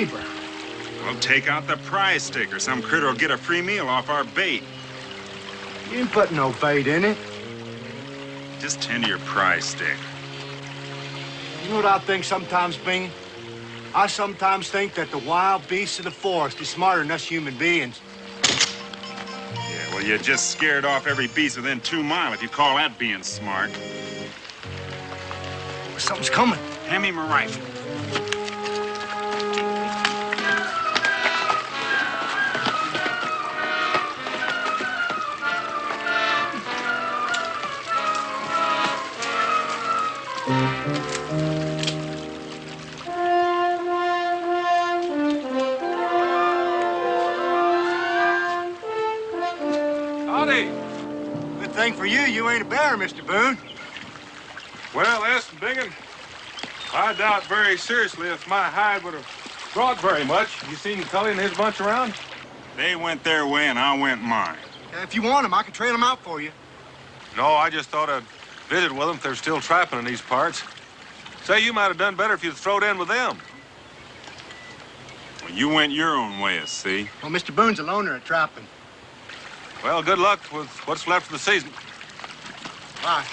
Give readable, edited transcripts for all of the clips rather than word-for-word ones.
labor. Well, take out the prize stick, or some critter will get a free meal off our bait. You didn't put no bait in it. Just tend to your prize stick. You know what I think sometimes, Bing? I sometimes think that the wild beasts of the forest is smarter than us human beings. Yeah, well, you just scared off every beast within 2 miles if you call that being smart. Something's coming. Hand me my rifle. Howdy. Good thing for you, you ain't a bear, Mr. Boone. Well, listen, Biggin, I doubt very seriously if my hide would have brought very much. You seen Cully and his bunch around? They went their way and I went mine. If you want them, I can trail them out for you. No, I just thought I'd visit with them if they're still trapping in these parts. Say, you might have done better if you'd throwed in with them. Well, you went your own way, see? Well, Mr. Boone's a loner at trapping. Well, good luck with what's left of the season. Bye.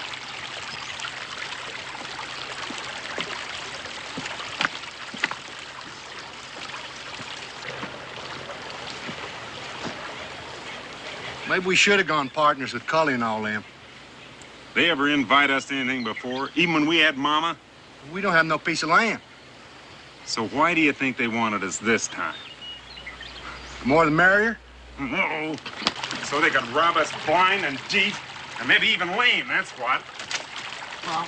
Maybe we should have gone partners with Cully and all them. They ever invite us to anything before, even when we had Mama? We don't have no piece of land. So why do you think they wanted us this time? The more the merrier. No. So they could rob us blind and deep, and maybe even lame, that's what. Well,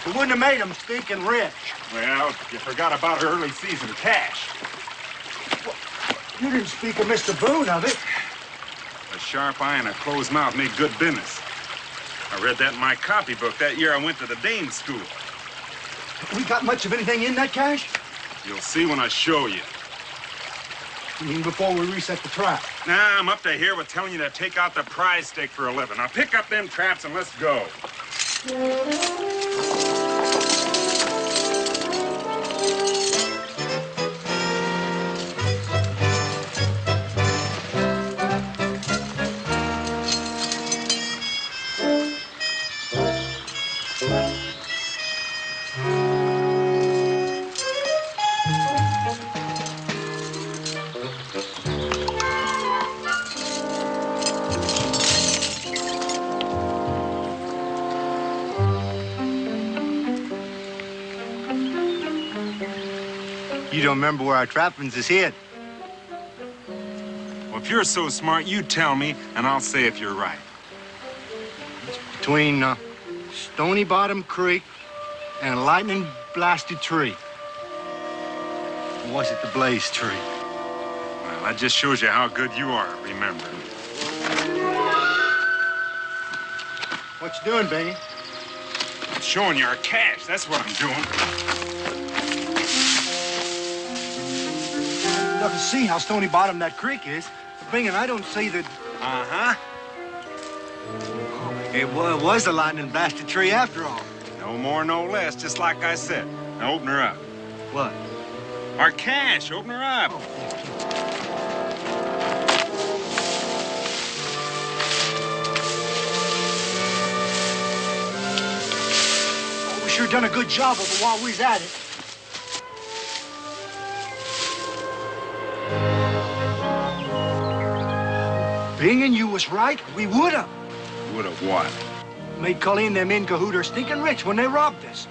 we wouldn't have made them stinking rich. Well, you forgot about early season cash. Well, you didn't speak of Mr. Boone of it. A sharp eye and a closed mouth make good business. I read that in my copybook that year I went to the Dame school. We got much of anything in that cash? You'll see when I show you. You mean before we reset the trap? Nah, I'm up to here with telling you to take out the prize stick for a living. Now pick up them traps and let's go. You don't remember where our trappings is hid. Well, if you're so smart, you tell me, and I'll say if you're right. It's between Stony Bottom Creek and a lightning-blasted tree. Or was it the Blaze tree? Well, that just shows you how good you are at remembering. What you doing, Benny? I'm showing you our cash. That's what I'm doing. You can see how Stony Bottom that creek is. But Bing, and I don't see that... Uh-huh. Oh, it was the lightning-blasted tree after all. No more, no less, just like I said. Now open her up. What? Our cash. Open her up. Oh, we sure done a good job of it while we was at it. Bing and you was right. We would have. Would have what? Made Cully and them in cahoot are stinking rich when they robbed us.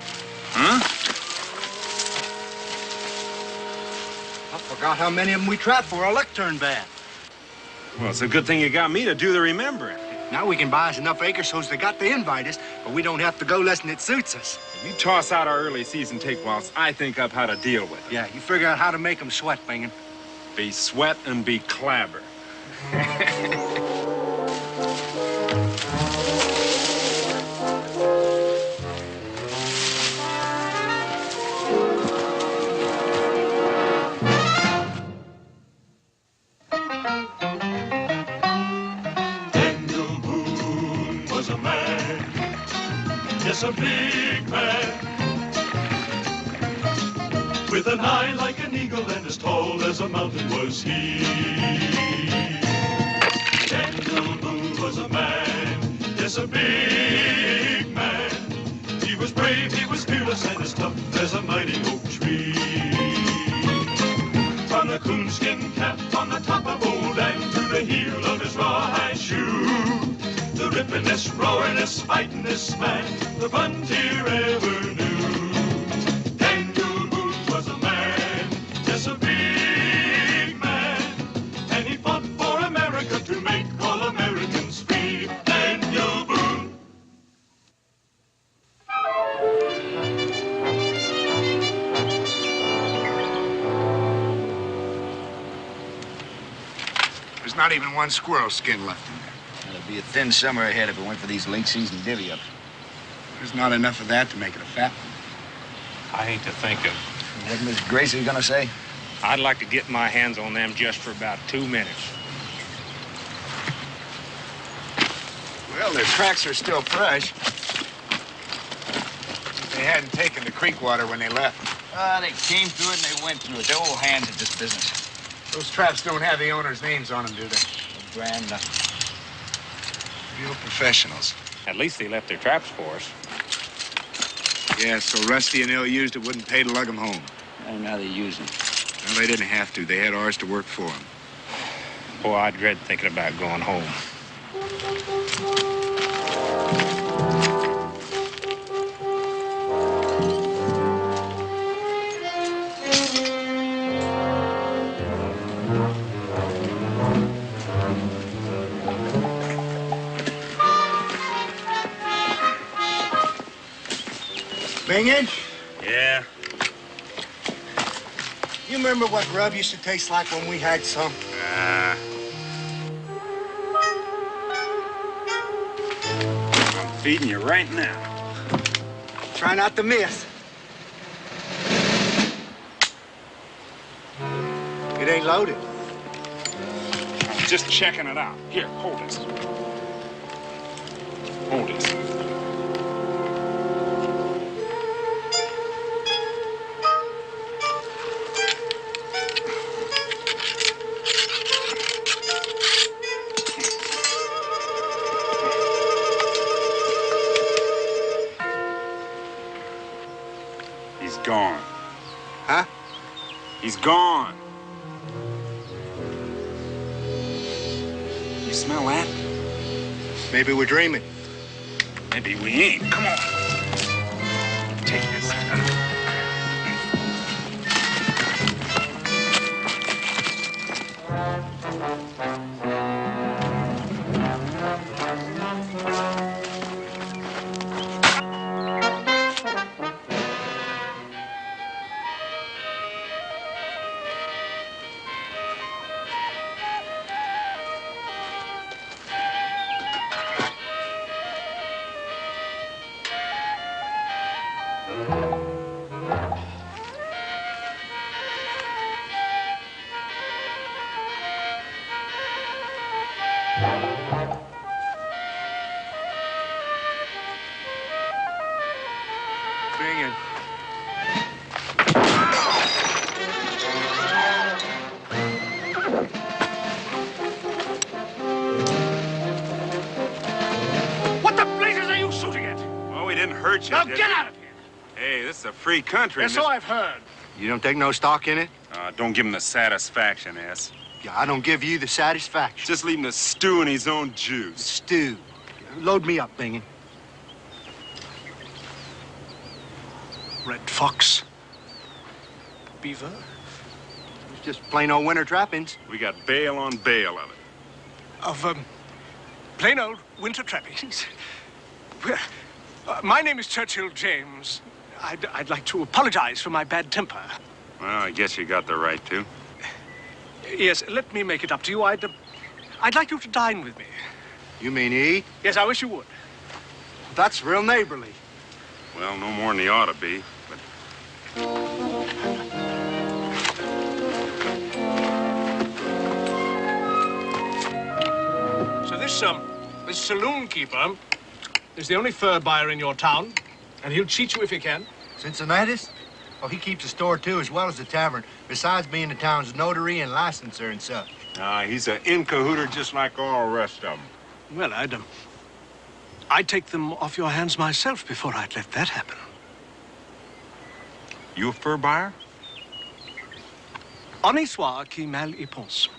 Huh? I forgot how many of them we trapped for our luck turned bad. Well, it's a good thing you got me to do the remembering. Now we can buy us enough acres so's they got to invite us, but we don't have to go less than it suits us. You toss out our early season take whilst I think up how to deal with it. Yeah, you figure out how to make them sweat, Bingin. Be sweat and be clabber. Boone was a man, yes, a big man, with an eye like an eagle. eagle and as tall as a mountain was he. Daniel Boone was a man, yes, a big man. He was brave, he was fearless, and as tough as a mighty oak tree. From the coonskin cap on the top of old and to the heel of his rawhide shoe, the rippin'est, roaring'est, fighting'est man the frontier ever knew. Daniel Boone was a man, yes, a big man, and he fought for America to make all Americans free. Daniel Boone. There's not even one squirrel skin left in there. It'll be a thin summer ahead if it weren't for these late season divvy-ups. There's not enough of that to make it a fat one. I hate to think of. What Miss Gracie gonna say? I'd like to get my hands on them just for about 2 minutes. Well, their tracks are still fresh. They hadn't taken the creek water when they left. They came through it and they went through it. They're all hands at this business. Those traps don't have the owner's names on them, do they? Grand nothing. Real professionals. At least they left their traps for us. Yeah, so rusty and ill-used, it wouldn't pay to lug them home. I don't know how they use them. Well, they didn't have to. They had ours to work for them. Boy, I dread thinking about going home. Bingin'? Yeah. You remember what grub used to taste like when we had some? I'm feeding you right now. Try not to miss. It ain't loaded. I'm just checking it out. Here, hold this. Hold this. He's gone. Huh? He's gone. You smell that? Maybe we're dreaming. Maybe we ain't. Come on. Take this. Bingin'. What the blazes are you shooting at? Well, we didn't hurt you. Now did get we? out of here. Hey, this is a free country. Yes, so I've heard. You don't take no stock in it? Don't give him the satisfaction, S. Yeah, I don't give you the satisfaction. Just leave him to stew in his own juice. Stew. Load me up, Bingin'. Red fox. Beaver. It's just plain old winter trappings. We got bale on bale of it. Of, plain old winter trappings. Well, my name is Churchill James. I'd like to apologize for my bad temper. Well, I guess you got the right to. Yes, let me make it up to you. I'd like you to dine with me. You mean eat? Yes, I wish you would. That's real neighborly. Well, no more than he ought to be, but... So this saloon keeper is the only fur buyer in your town, and he'll cheat you if he can. Cincinnatus? Oh, he keeps a store, too, as well as a tavern, besides being the town's notary and licenser and such. He's an in-cahooter just like all the rest of them. Well, I'd take them off your hands myself before I'd let that happen. You a fur buyer? Honnête soit qui mal y pense.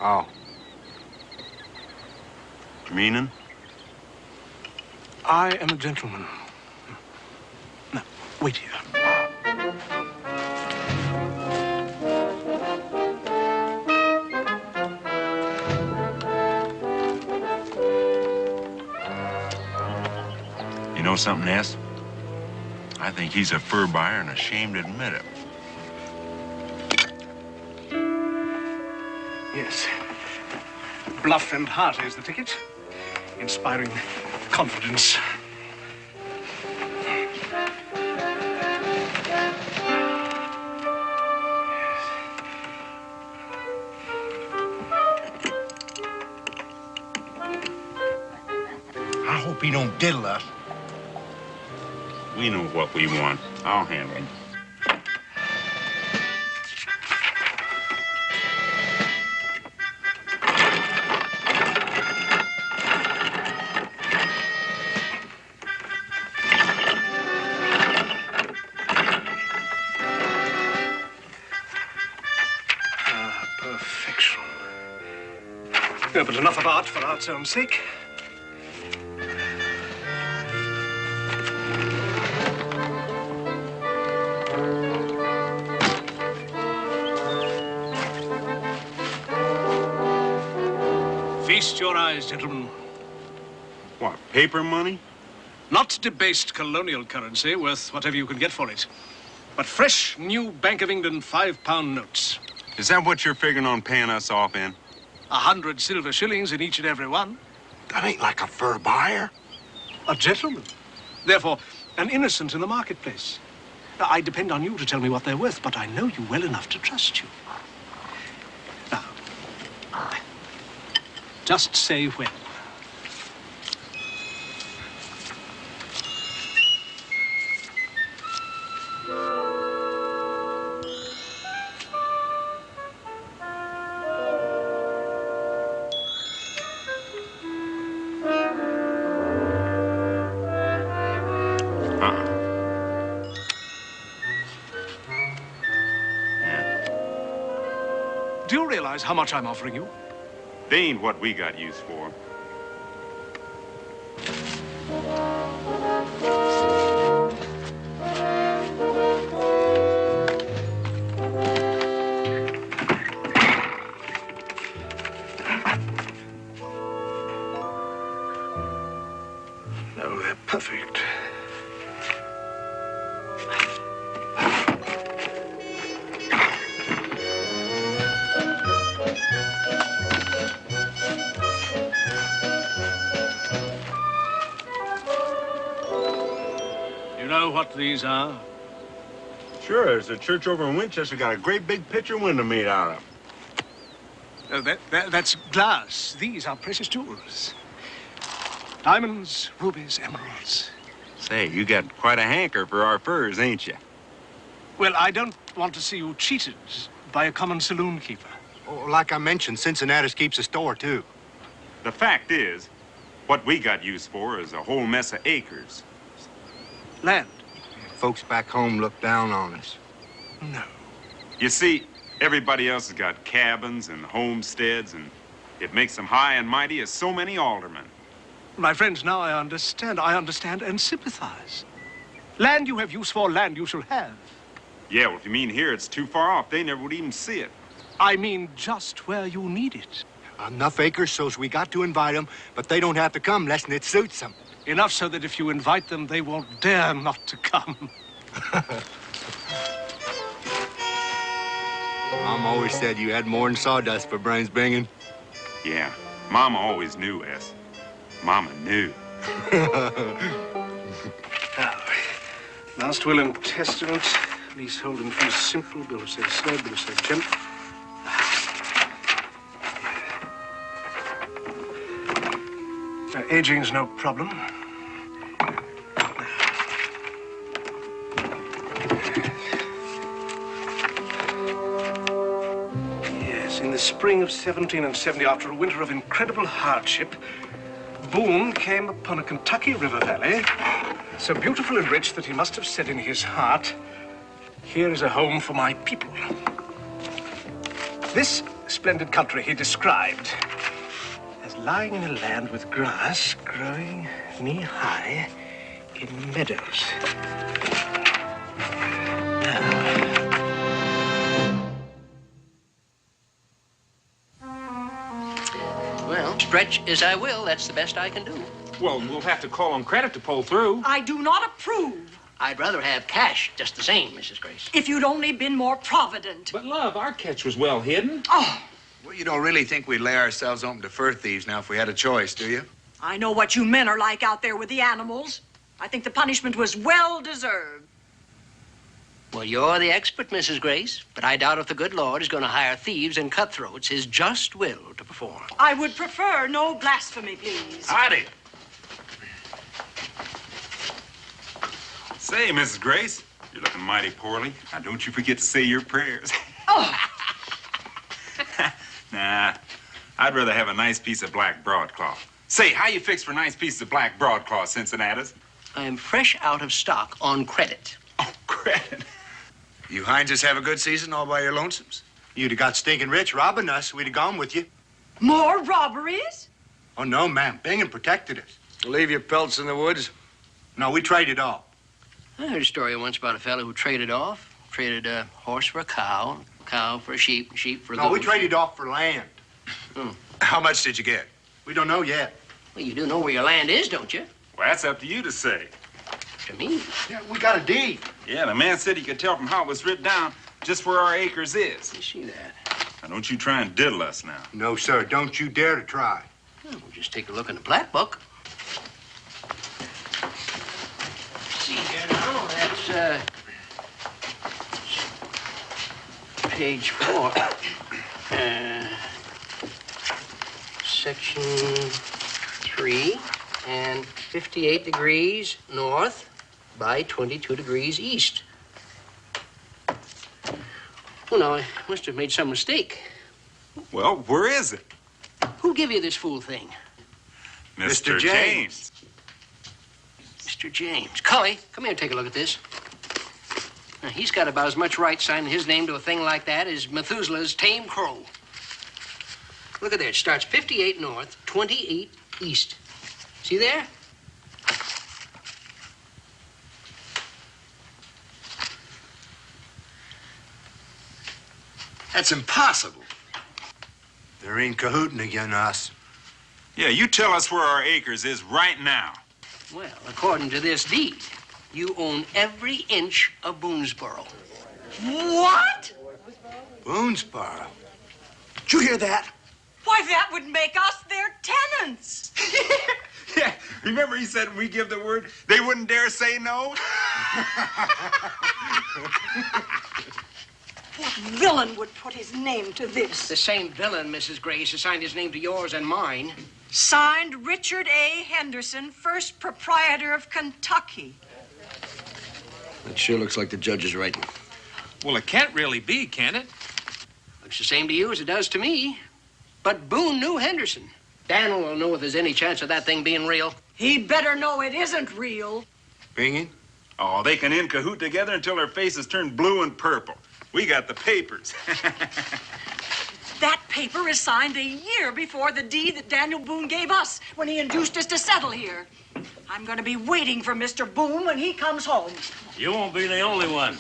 Oh. Meaning? I am a gentleman. Now, wait here. You know something, S? I think he's a fur buyer and ashamed to admit it. Yes. Bluff and hearty is the ticket. Inspiring confidence. I hope he don't diddle us. We know what we want. I'll handle him. Perfection. No, but enough of art for art's own sake. Feast your eyes, gentlemen. What, paper money? Not debased colonial currency worth whatever you can get for it, but fresh, new Bank of England £5 notes. Is that what you're figuring on paying us off in? 100 silver shillings in each and every one. That ain't like a fur buyer. A gentleman. Therefore, an innocent in the marketplace. Now, I depend on you to tell me what they're worth, but I know you well enough to trust you. Now, just say when. Do you realize how much I'm offering you? They ain't what we got use for. No, they're perfect. You know what these are? Sure, there's a church over in Winchester got a great big picture window made out of. That's glass. These are precious jewels. Diamonds, rubies, emeralds. Say, you got quite a hanker for our furs, ain't you? Well, I don't want to see you cheated by a common saloon keeper. Oh, like I mentioned, Cincinnati keeps a store, too. The fact is, what we got use for is a whole mess of acres. Land? Folks back home look down on us. No. You see, everybody else has got cabins and homesteads, and it makes them high and mighty as so many aldermen. My friends, now I understand. I understand and sympathize. Land you have use for, land you shall have. Yeah, well, if you mean here, it's too far off. They never would even see it. I mean just where you need it. Enough acres so's we got to invite them, but they don't have to come less than it suits them. Enough so that if you invite them, they won't dare not to come. Mom always said you had more than sawdust for brains binging. Yeah, Mama always knew, S. Mama knew. Now, last will and testament, leasehold and fee simple, bill of sale slow, bill of sale gem. Aging's no problem. Yes, in the spring of 1770, after a winter of incredible hardship, Boone came upon a Kentucky river valley, so beautiful and rich that he must have said in his heart, "Here is a home for my people." This splendid country he described as lying in a land with grass growing knee-high in meadows. Well, stretch as I will, that's the best I can do. Well, we'll have to call on credit to pull through. I do not approve. I'd rather have cash just the same, Mrs. Grace. If you'd only been more provident. But, love, our catch was well hidden. Oh, Well, you don't really think we'd lay ourselves open to fur thieves now if we had a choice, do you? I know what you men are like out there with the animals. I think the punishment was well deserved. Well, you're the expert, Mrs. Grace, but I doubt if the good Lord is going to hire thieves and cutthroats his just will to perform. I would prefer no blasphemy, please. Howdy. Say, Mrs. Grace, you're looking mighty poorly. Now, don't you forget to say your prayers. Oh, Nah, I'd rather have a nice piece of black broadcloth. Say, how you fix for nice pieces of black broadcloth, Cincinnatus? I am fresh out of stock on credit. Oh, credit. You Hineses have a good season all by your lonesomes? You'd have got stinking rich robbing us. We'd have gone with you. more robberies? Oh, no, ma'am. Bingen protected us. Leave your pelts in the woods? No, we traded off. I heard a story once about a fellow who traded a horse for a cow for a sheep, sheep for a No, goat. we traded off for land. How much did you get? We don't know yet. Well, you do know where your land is, don't you? Well, that's up to you to say. To me. Yeah, we got a deed. Yeah, the man said he could tell from how it was written down just where our acres is. You see that? Now, don't you try and diddle us now. No, sir. Don't you dare to try. Well, we'll just take a look in the plat book. See here now, that's, page 4. Section 3, and 58 degrees north by 22 degrees east. Oh, no, I must have made some mistake. Well, where is it? Who give you this fool thing? Mr. James. Mr. James. Cully, come here and take a look at this. Now, he's got about as much right signing his name to a thing like that as Methuselah's tame crow. Look at there. It starts 58 north, 28 east. See there? That's impossible. They're in cahooting against us. Yeah, you tell us where our acres is right now. Well, according to this deed, you own every inch of Boonesboro. What? Boonesboro. Did you hear that? Why, that would make us their tenants. Yeah, remember he said when we give the word, they wouldn't dare say no? What villain would put his name to this? The same villain, Mrs. Grace, assigned his name to yours and mine. Signed, Richard A. Henderson, first proprietor of Kentucky. That sure looks like the judge's writing. Well, it can't really be, can it? Looks the same to you as it does to me. But Boone knew Henderson. Daniel will know if there's any chance of that thing being real. He better know it isn't real. Bingen? Oh, they can in cahoot together until their faces turn blue and purple. We got the papers. That paper is signed a year before the deed that Daniel Boone gave us when he induced us to settle here. I'm going to be waiting for Mr. Boone when he comes home. You won't be the only one.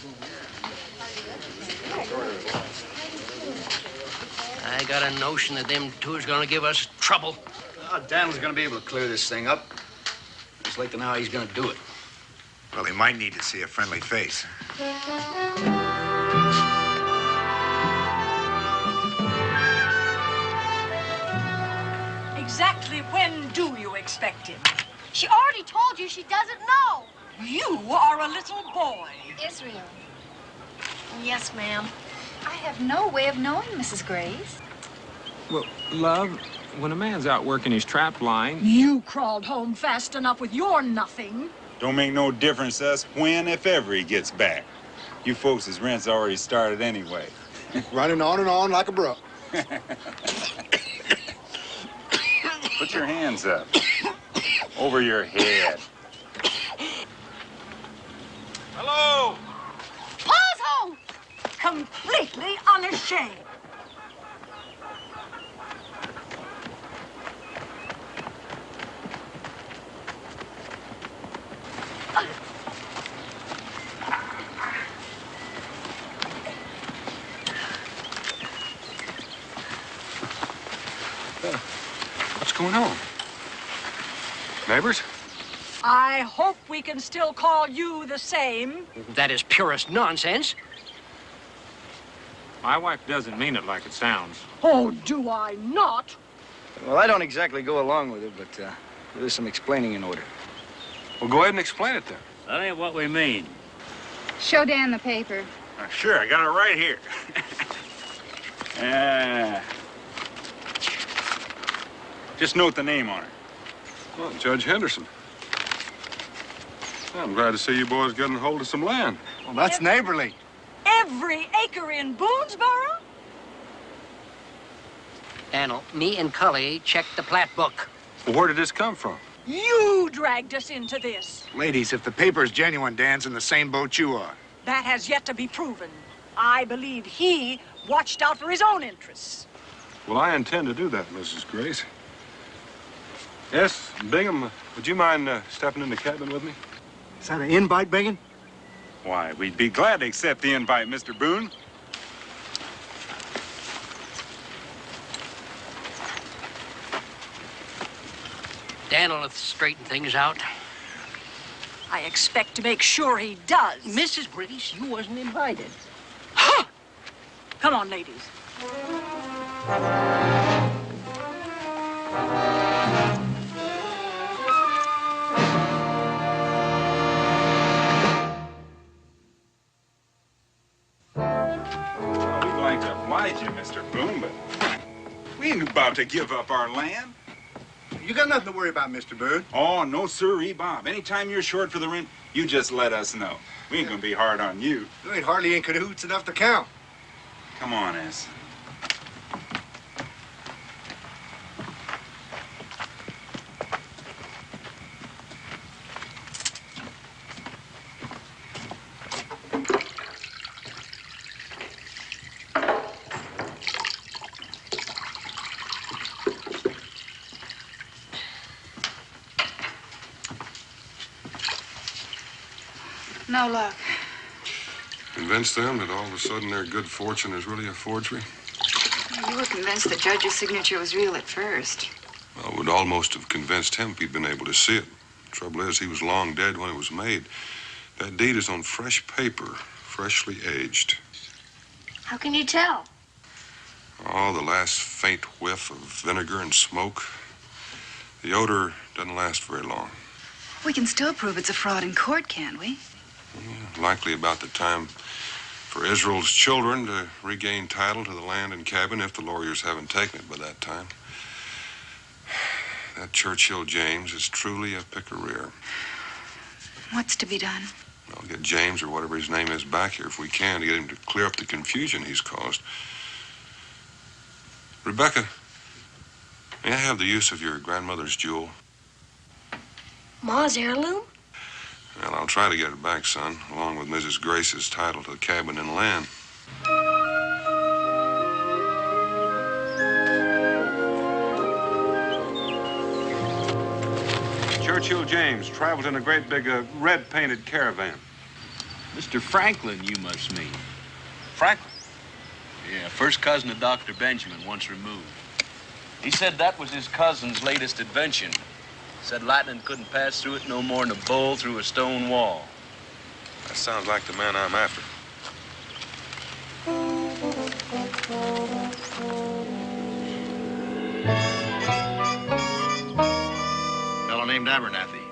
I got a notion that them two is going to give us trouble. Daniel's gonna be able to clear this thing up. Just like to know how he's gonna do it. Well, he might need to see a friendly face. Exactly when do you expect him? She already told you she doesn't know. You are a little boy. Israel. Yes, ma'am. I have no way of knowing, Mrs. Grace. Well, love, when a man's out working his trap line... You crawled home fast enough with your nothing. Don't make no difference to us when, if ever, he gets back. You folks' rent's already started anyway. Running on and on like a brook. Put your hands up. Over your head. Hello! Pa's home! Completely unashamed. What's going on? Neighbors? I hope we can still call you the same. That is purest nonsense. My wife doesn't mean it like it sounds. Oh, do I not? Well, I don't exactly go along with it, but there's some explaining in order. Well, go ahead and explain it then. That ain't what we mean. Show Dan the paper. Sure, I got it right here. Just note the name on it. Well, Judge Henderson. I'm glad to see you boys getting hold of some land. Well, that's neighborly. Every acre in Boonesboro? Daniel, me and Cully checked the plat book. Well, where did this come from? You dragged us into this. Ladies, if the paper's genuine, Dan's in the same boat you are. That has yet to be proven. I believe he watched out for his own interests. Well, I intend to do that, Mrs. Grace. Yes, Bingham, would you mind stepping in the cabin with me? Is that an invite, Bingham? Why, we'd be glad to accept the invite, Mr. Boone. Daniel will straighten things out. I expect to make sure he does. Mrs. Grace, you wasn't invited. Ha! Come on, ladies. We'd like to oblige you, Mr. Boone, but we ain't about to give up our land. You got nothing to worry about, Mr. Boone. Oh, no, sirree, Bob. Anytime you're short for the rent, you just let us know. We ain't gonna be hard on you. You ain't hardly in cahoots enough to count. Come on, S. No luck. Convince them that all of a sudden their good fortune is really a forgery? You were convinced the judge's signature was real at first. Well, it would almost have convinced him if he'd been able to see it. Trouble is, he was long dead when it was made. That deed is on fresh paper, freshly aged. How can you tell? Oh, the last faint whiff of vinegar and smoke. The odor doesn't last very long. We can still prove it's a fraud in court, can't we? Yeah, likely about the time for Israel's children to regain title to the land and cabin if the lawyers haven't taken it by that time. That Churchill James is truly a pick-a-rear. What's to be done? I'll get James or whatever his name is back here if we can to get him to clear up the confusion he's caused. Rebecca, may I have the use of your grandmother's jewel? Ma's heirloom? Well, I'll try to get it back, son, along with Mrs. Grace's title to the cabin and land. Churchill James travels in a great big red-painted caravan. Mr. Franklin, you must mean. Franklin? Yeah, first cousin of Dr. Benjamin, once removed. He said that was his cousin's latest invention. Said lightning couldn't pass through it no more than a bull through a stone wall. That sounds like the man I'm after. Fellow named Abernathy.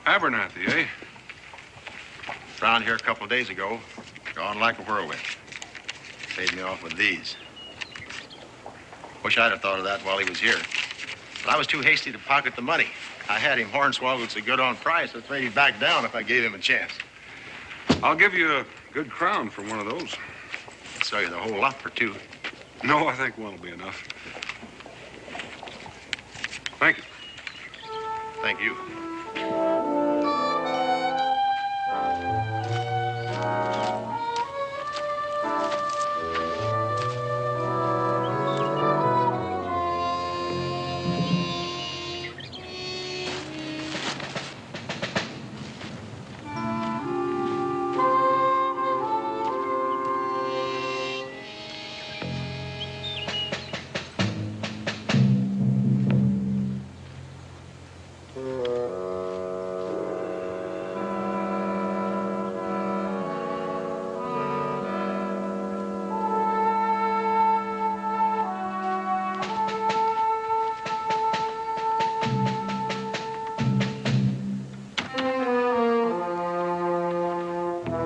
Abernathy, eh? Around here a couple of days ago. Gone like a whirlwind. Paid me off with these. Wish I'd have thought of that while he was here. But I was too hasty to pocket the money. I had him hornswoggled so good on price, it's made him back down if I gave him a chance. I'll give you a good crown for one of those. I'll sell you the whole lot for two. No, I think one will be enough. Thank you. Thank you.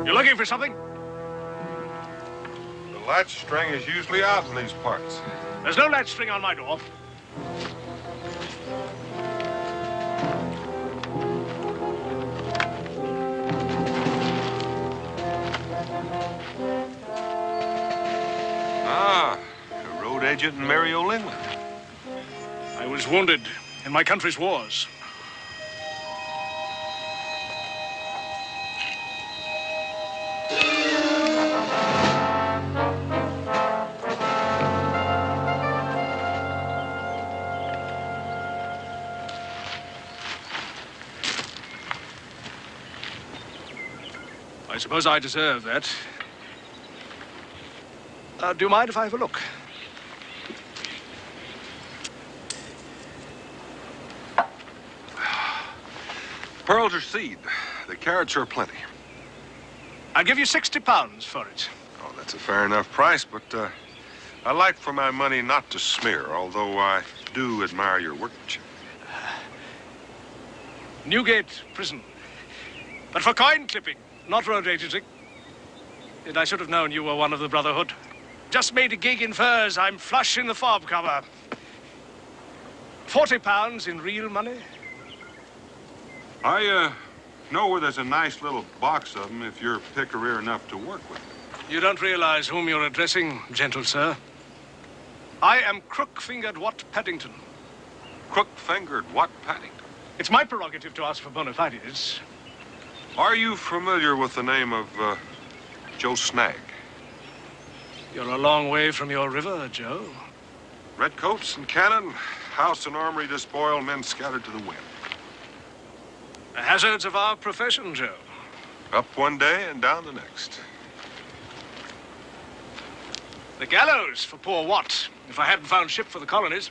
You looking for something? The latch string is usually out in these parts. There's no latch string on my door. Ah, a road agent in Mary O'Lingland. I was wounded in my country's wars. I suppose I deserve that. Do you mind if I have a look? Pearls are seed. The carrots are plenty. I'll give you £60 for it. Oh, that's a fair enough price, but I like for my money not to smear, although I do admire your workmanship. Newgate Prison. But for coin clipping, not road agency. And I should have known you were one of the Brotherhood. Just made a gig in furs. I'm flush in the fob cover. £40 in real money. I know where there's a nice little box of them if you're pick-a-rear enough to work with. You don't realize whom you're addressing, gentle sir. I am Crook-fingered Wat Paddington. Crook-fingered Wat Paddington? It's my prerogative to ask for bona fides. Are you familiar with the name of Joe Snag? You're a long way from your river, Joe. Redcoats and cannon, house and armory despoiled, men scattered to the wind. The hazards of our profession, Joe. Up one day and down the next. The gallows for poor Watt, if I hadn't found ship for the colonies.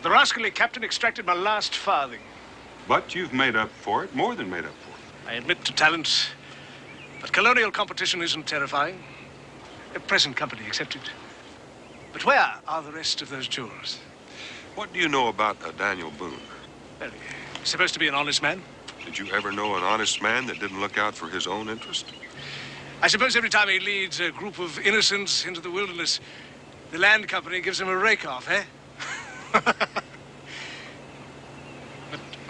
The rascally captain extracted my last farthing. But you've made up for it, more than made up for it. I admit to talent, but colonial competition isn't terrifying. A present company accepted. But where are the rest of those jewels? What do you know about Daniel Boone? Well, he's supposed to be an honest man. Did you ever know an honest man that didn't look out for his own interest? I suppose every time he leads a group of innocents into the wilderness, the land company gives him a rake-off, eh? But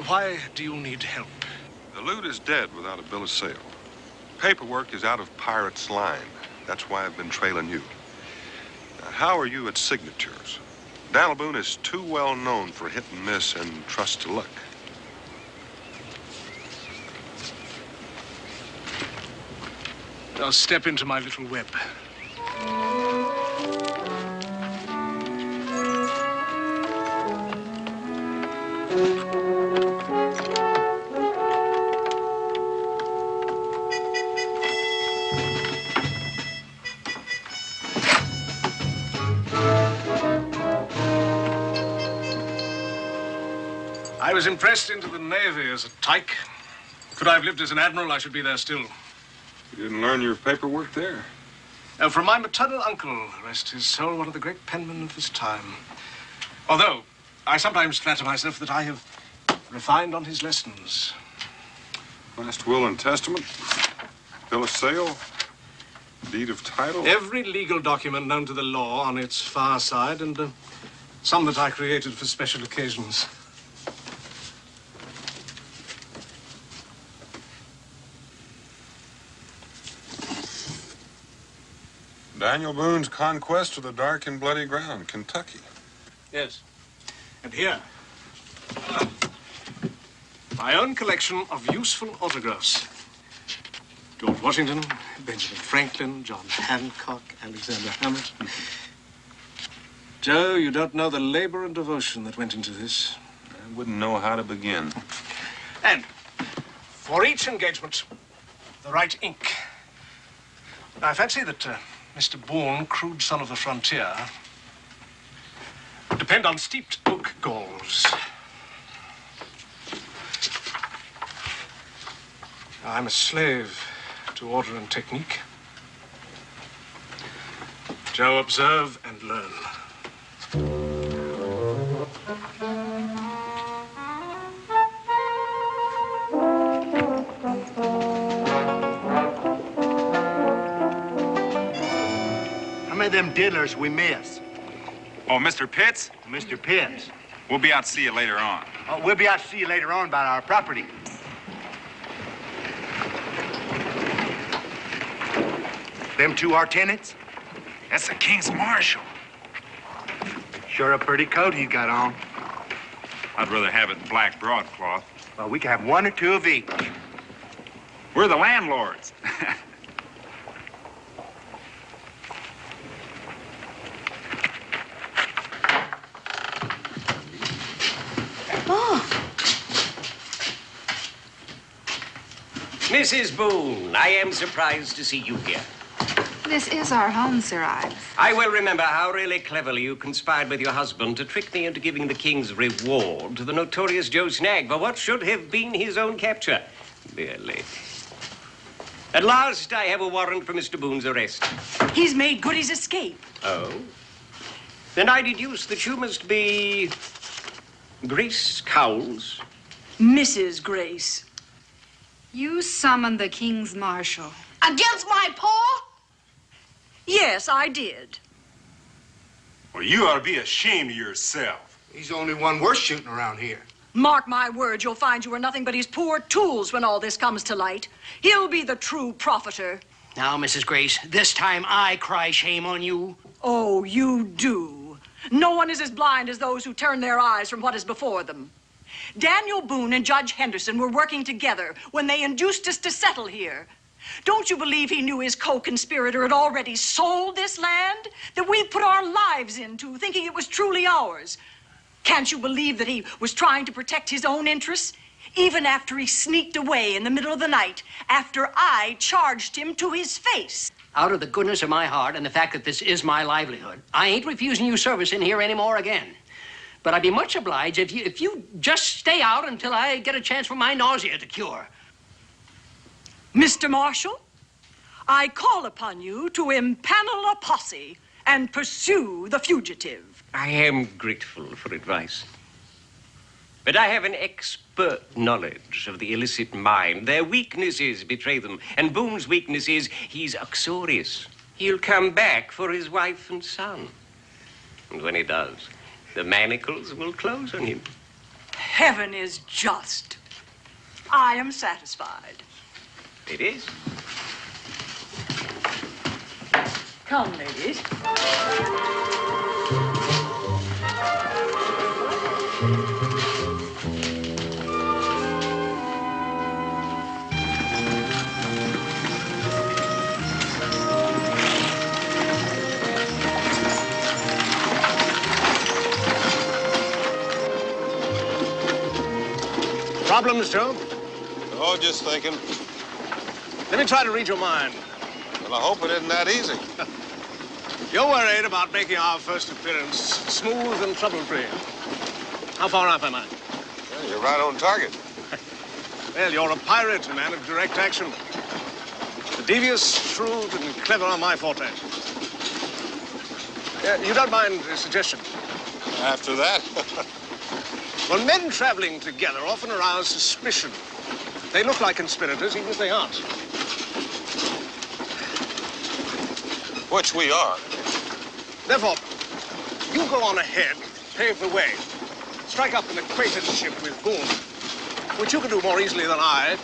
why do you need help? The loot is dead without a bill of sale. Paperwork is out of pirate's line. That's why I've been trailing you. Now, how are you at signatures? Daniel Boone is too well known for hit and miss and trust to luck. I'll step into my little web. I was impressed into the Navy as a tyke. Could I have lived as an admiral, I should be there still. You didn't learn your paperwork there? From my maternal uncle, rest his soul, one of the great penmen of his time. Although, I sometimes flatter myself that I have refined on his lessons. Last will and testament, bill of sale, deed of title. Every legal document known to the law on its far side, and some that I created for special occasions. Daniel Boone's conquest of the dark and bloody ground, Kentucky. Yes. And here, my own collection of useful autographs. George Washington, Benjamin Franklin, John Hancock, Alexander Hamilton. Joe, you don't know the labor and devotion that went into this. I wouldn't know how to begin. And for each engagement, the right ink. Now, I fancy that Mr. Boone, crude son of the frontier, would depend on steeped oak galls. I'm a slave to order and technique. Joe, observe and learn. How many of them diddlers we miss? Oh, Mr. Pitts? Mr. Pitts. We'll be out to see you later on. We'll be out to see you later on about our property. Them two our tenants? That's the King's Marshal. Sure a pretty coat he's got on. I'd rather have it in black broadcloth. Well, we can have one or two of each. We're the landlords. Mrs. Boone, I am surprised to see you here. This is our home, Sir Ives. I well remember how really cleverly you conspired with your husband to trick me into giving the king's reward to the notorious Joe Snag for what should have been his own capture. Barely. At last, I have a warrant for Mr. Boone's arrest. He's made good his escape. Oh? Then I deduce that you must be Grace Cowles. Mrs. Grace. You summoned the King's Marshal. Against my paw? Yes, I did. Well, you ought to be ashamed of yourself. He's the only one worth shooting around here. Mark my words, you'll find you are nothing but his poor tools when all this comes to light. He'll be the true profiter. Now, Mrs. Grace, this time I cry shame on you. Oh, you do. No one is as blind as those who turn their eyes from what is before them. Daniel Boone and Judge Henderson were working together when they induced us to settle here. Don't you believe he knew his co-conspirator had already sold this land that we put our lives into, thinking it was truly ours? Can't you believe that he was trying to protect his own interests, even after he sneaked away in the middle of the night, after I charged him to his face? Out of the goodness of my heart and the fact that this is my livelihood, I ain't refusing you service in here anymore again. But I'd be much obliged if you just stay out until I get a chance for my nausea to cure. Mr. Marshal, I call upon you to impanel a posse and pursue the fugitive. I am grateful for advice. But I have an expert knowledge of the illicit mind. Their weaknesses betray them. And Boone's weakness is he's uxorious. He'll come back for his wife and son. And when he does, the manacles will close on him. Heaven is just. I am satisfied. It is. Come, ladies. Problems, Joe? Oh, just thinking. Let me try to read your mind. Well, I hope it isn't that easy. You're worried about making our first appearance smooth and trouble-free. How far up am I? Yeah, you're right on target. Well, you're a pirate, a man of direct action. The devious, shrewd, and clever are my forte. You don't mind a suggestion? After that? Well, men traveling together often arouse suspicion. They look like conspirators, even if they aren't. Which we are. Therefore, you go on ahead, pave the way, strike up an acquaintanceship with Boone, which you can do more easily than I,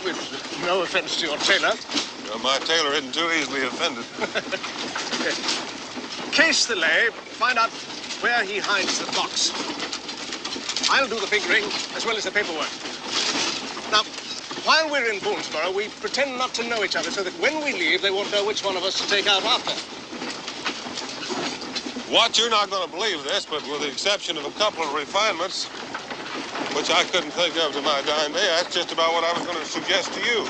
with no offense to your tailor. Well, my tailor isn't too easily offended. Case the lay, find out where he hides the box. I'll do the figuring as well as the paperwork. Now, while we're in Boonesboro, we pretend not to know each other so that when we leave, they won't know which one of us to take out after. What, you're not going to believe this, but with the exception of a couple of refinements, which I couldn't think of to my dying day, that's just about what I was going to suggest to you.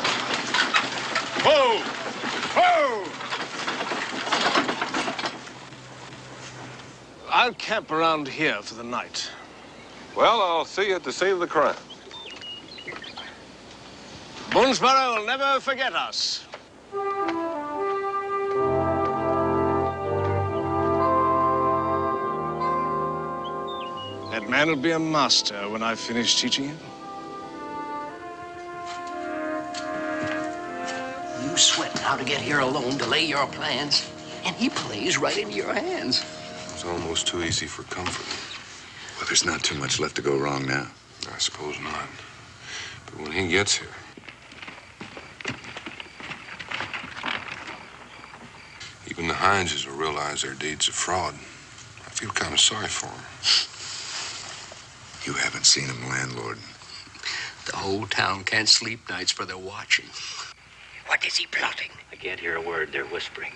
Whoa! Whoa! I'll camp around here for the night. Well, I'll see you at the scene of the crime. Boonesboro will never forget us. That man will be a master when I finish teaching him. You sweating how to get here alone to lay your plans, and he plays right into your hands. It's almost too easy for comfort. Well, there's not too much left to go wrong now. I suppose not. But when he gets here... even the Hineses will realize their deeds of fraud. I feel kind of sorry for them. You haven't seen him, landlord. The whole town can't sleep nights for their watching. What is he plotting? I can't hear a word they're whispering.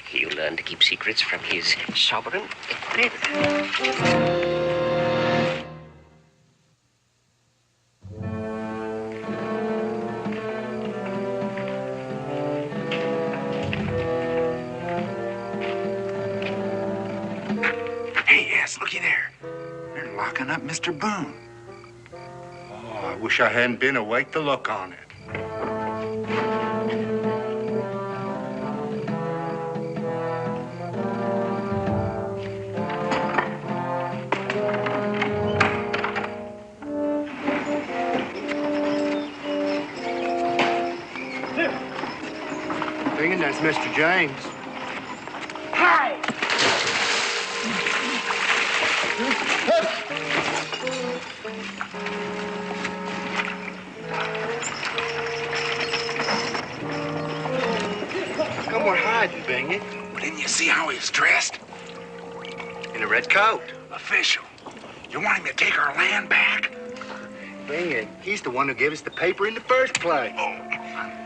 He'll learn to keep secrets from his sovereign. Hey, yes, looky there. They're locking up Mr. Boone. Oh, I wish I hadn't been awake to look on it. Thinking that's Mr. James. Hi! Come, we're hiding, Bingy. Well, didn't you see how he's dressed? In a red coat. Official. You want him to take our land back? Bingy, he's the one who gave us the paper in the first place. Oh,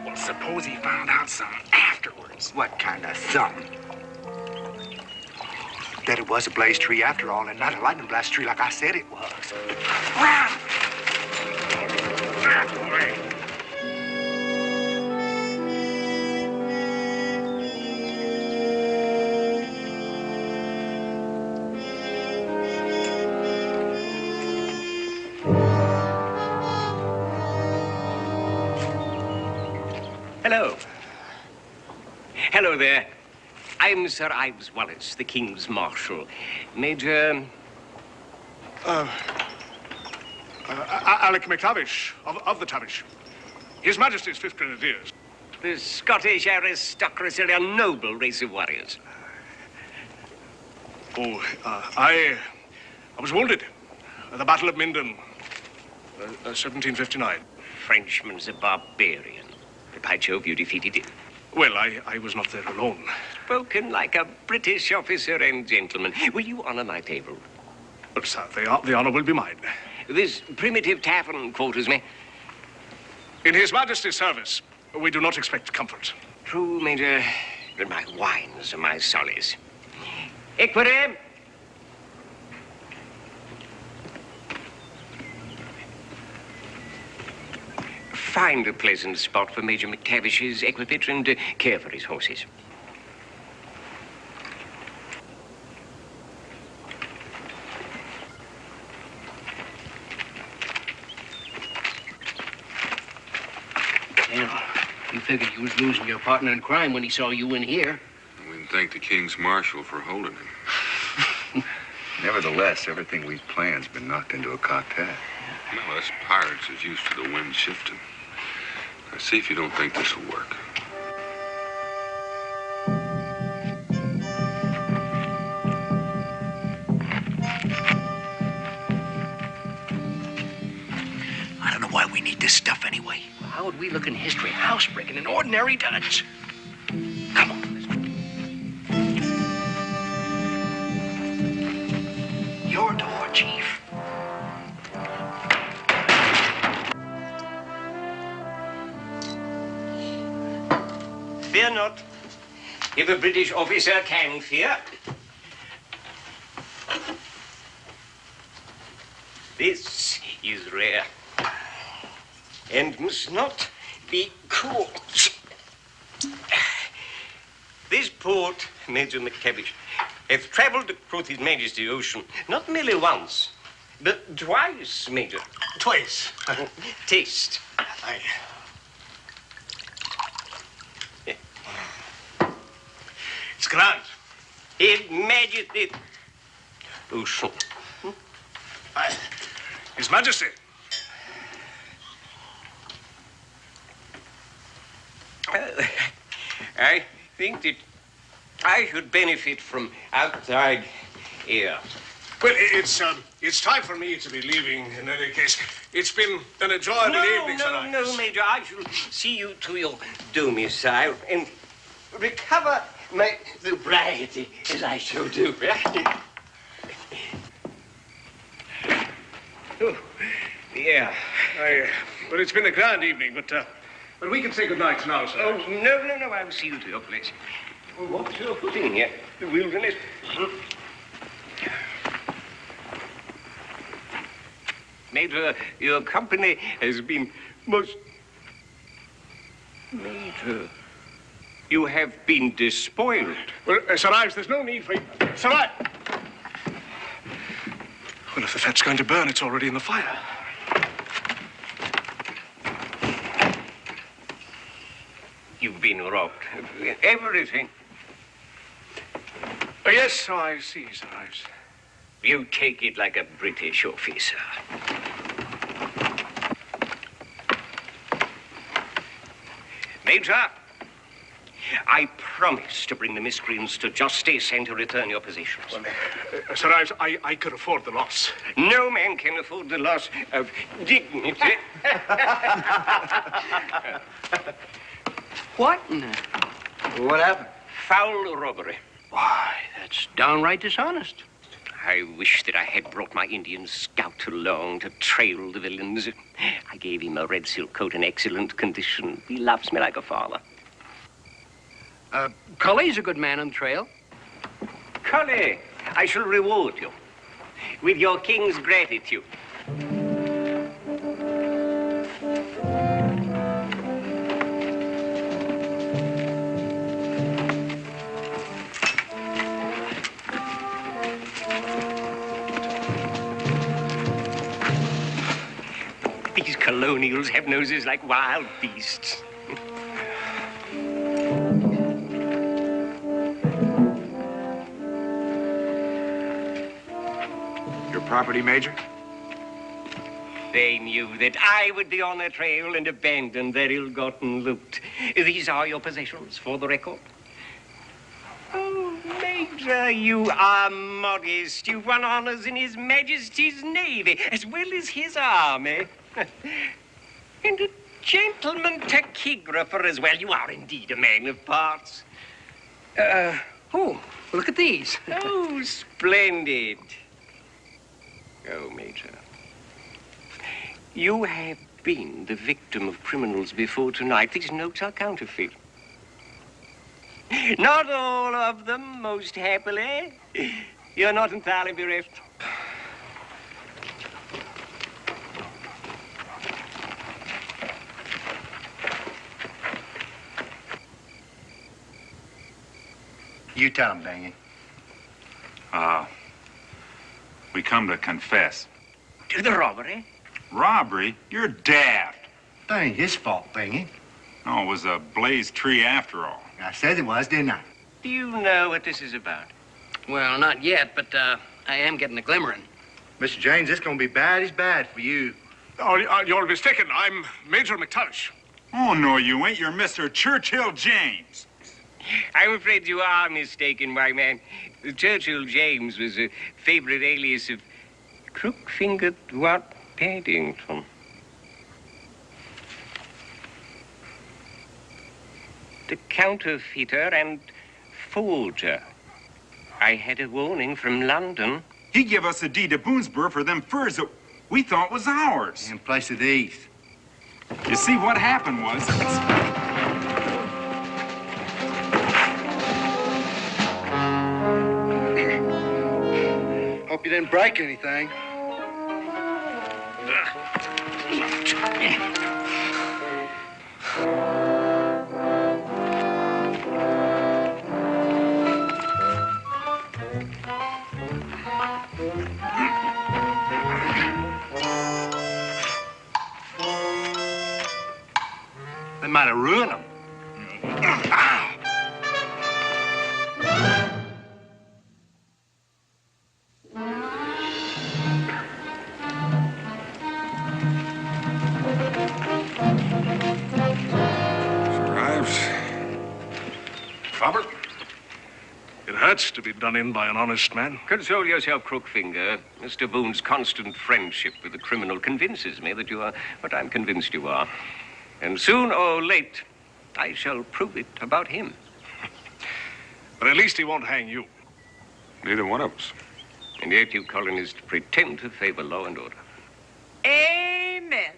well, suppose he found out something afterwards. What kind of something? That it was a blaze tree after all, and not a lightning blast tree like I said it was. Run! Hello. Hello there. I'm Sir Ives Wallace, the King's Marshal. Major... Alec McTavish, of the Tavish. His Majesty's 5th Grenadiers. The Scottish aristocracy are a noble race of warriors. Oh, I was wounded at the Battle of Minden, 1759. Frenchman's a barbarian. But by Jove, you defeated him. Well, I was not there alone. Spoken like a British officer and gentleman. Will you honor my table? But, sir, the honor will be mine. This primitive tavern quarters me. In His Majesty's service, we do not expect comfort. True, Major, but my wines are my solace. Equity! Find a pleasant spot for Major McTavish's equipage and care for his horses. You figured you was losing your partner in crime when he saw you in here. We can thank the King's Marshal for holding him. Nevertheless, everything we've planned's been knocked into a cocktail. Well, us pirates is used to the wind shifting. Now, see if you don't think this will work. I don't know why we need this stuff anyway. Well, how would we look in history housebreaking an ordinary Dutch? Come on. your door, Chief. Fear not. If a British officer can fear. This is rare and must not be caught. This port, Major McTavish, hath travelled across His Majesty's ocean not merely once, but twice, Major. Twice? Taste. Aye. It's grand. His Majesty. Ocean. Aye. His Majesty. I think that I should benefit from outside air. Well, it's time for me to be leaving in any case. It's been an enjoyable evening tonight. No, Major. I shall see you to your domicile and recover my sobriety as I shall do. Oh, yeah. But it's been a grand evening, but we can say good night now, sir. Oh, no. I will see you to your place. What's your footing here? The wilderness? Major, your company has been most... Major, you have been despoiled. Well, Sir Ives, there's no need for you. Sir Ives! Well, if the fat's going to burn, it's already in the fire. You've been robbed. Everything. Oh, yes, I see, Sir Ives. You take it like a British officer. Major, I promise to bring the miscreants to justice and to return your possessions. Well, Sir Ives, I could afford the loss. No man can afford the loss of dignity. What? What happened? Foul robbery. Why, that's downright dishonest. I wish that I had brought my Indian scout along to trail the villains. I gave him a red silk coat in excellent condition. He loves me like a father. Cully's a good man on the trail. Cully, I shall reward you with your king's gratitude. These colonials have noses like wild beasts. Your property, Major? They knew that I would be on their trail and abandon their ill-gotten loot. These are your possessions for the record. Oh, Major, you are modest. You've won honors in His Majesty's Navy, as well as his army. And a gentleman tachygrapher as well. You are indeed a man of parts. Oh, look at these. Oh, splendid. Oh, Major. You have been the victim of criminals before tonight. These notes are counterfeit. Not all of them, most happily. You're not entirely bereft. You tell him, Bangy. We come to confess. To the robbery? Robbery? You're daft. That ain't his fault, Bangy. No, it was a blazed tree after all. I said it was, didn't I? Do you know what this is about? Well, not yet, but I am getting a glimmering. Mr. James, it's gonna be bad as bad for you. Oh, you're mistaken. I'm Major McTavish. Oh, no, you ain't. You're Mr. Churchill James. I'm afraid you are mistaken, my man. Churchill James was a favorite alias of Crook-fingered Watt Paddington. The counterfeiter and forger. I had a warning from London. He give us a deed to Boonesboro for them furs that we thought was ours. In place of these. You see, what happened was... Hope you didn't break anything. They might have ruined them. Robert, it hurts to be done in by an honest man. Console yourself, Crookfinger. Mr. Boone's constant friendship with the criminal convinces me that you are what I'm convinced you are. And soon or late, I shall prove it about him. But at least he won't hang you. Neither one of us. And yet you colonists pretend to favor law and order. Amen.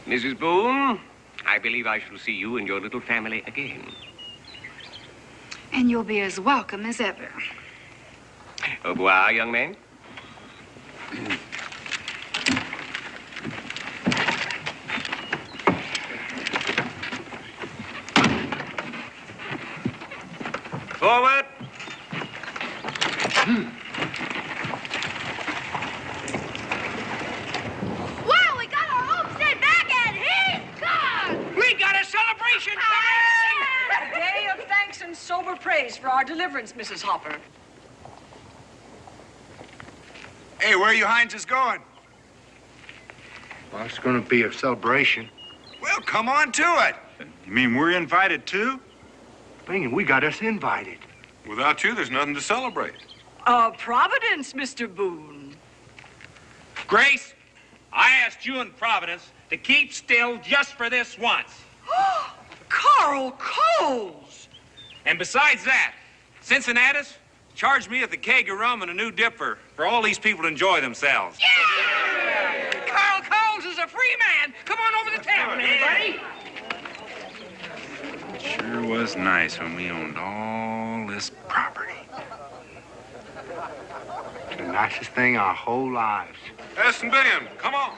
Mrs. Boone, I believe I shall see you and your little family again. And you'll be as welcome as ever. Au revoir, young man. Forward. Wow, we got our homestead back and he's gone! We got a celebration! A day of thanks and sober praise for our deliverance, Mrs. Hopper. Hey, where are you Heinzes going? Well, it's going to be a celebration. Well, come on to it. You mean we're invited too? Bing, we got us invited. Without you, there's nothing to celebrate. Providence, Mr. Boone. Grace, I asked you and Providence to keep still just for this once. Carl Coles! And besides that, Cincinnatus charged me with a keg of rum and a new dipper for all these people to enjoy themselves. Yeah! Carl Coles is a free man. Come on over to the tavern, everybody. Sure was nice when we owned all this property. The nicest thing our whole lives. Eston Ben, come on.